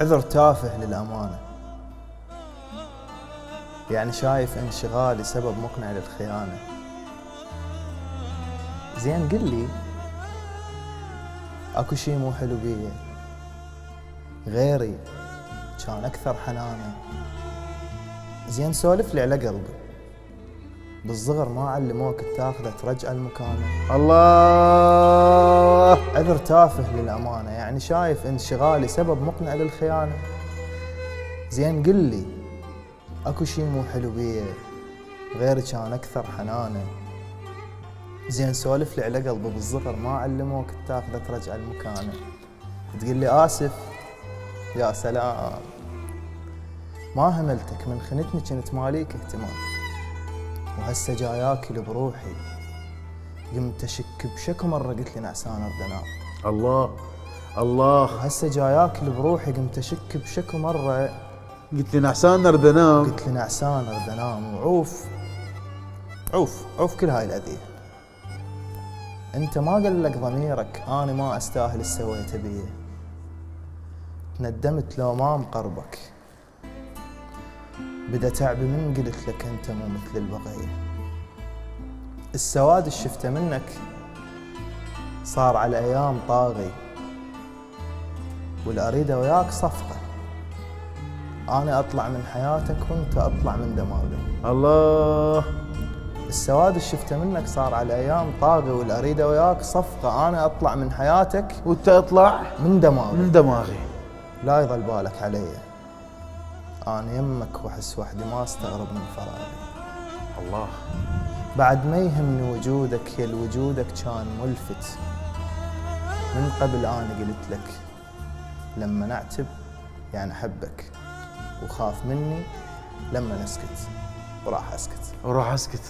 عذر تافه للأمانة، يعني شايف انشغالي سبب مقنع للخيانة. زين قل لي اكو شي مو حلو بيه، غيري كان اكثر حنانة. زين سولف لي على قلبي، بالصغر ما علموك تاخذه ترجع المكانة. الله. عذر تافه للأمانة، يعني شايف انشغالي سبب مقنع للخيانة. زين قل لي اكو شي مو حلو بيه، غيري كان اكثر حنانة. زين سولف لي على قلبي، بالصغر ما علموك تاخذه ترجع المكانة. تقول لي اسف، يا سلام، ما هملتك من خنتني كنت ماليك اهتمام، وهسه جاي اكل بروحي، قمت اشك بشكو مرة قلت لي نعسان ارد انام. الله الله. وهسه جاي اكل بروحي، قمت اشك بشكو مرة قلت لي نعسان ارد انام. قلت لي نعسان ارد انام. وعوف عوف عوف كل هاي الاذية. انت ما قال لك ضميرك اني ما استاهل اللي سويته بيه؟ تندمت لو ما مقربك، بدا تعبي من قلت لك انت مو مثل البقية. السواد اللي شفته منك صار على الايام طاغي، والاريده وياك صفقة، انا اطلع من حياتك وانت اطلع من دماغي. الله. السواد اللي شفته منك صار على ايام طاغي، والاريده وياك صفقة، انا اطلع من حياتك وانت اطلع من دماغي. من دماغي. لا يظل بالك علي، انا يمك واحس وحدي ما استغرب من فراغي. الله. بعد ما يهمني وجودك، يا وجودك كان ملفت. من قبل انا قلت لك لما نعتب يعني احبك، وخاف مني لما نسكت وراح اسكت. وراح اسكت.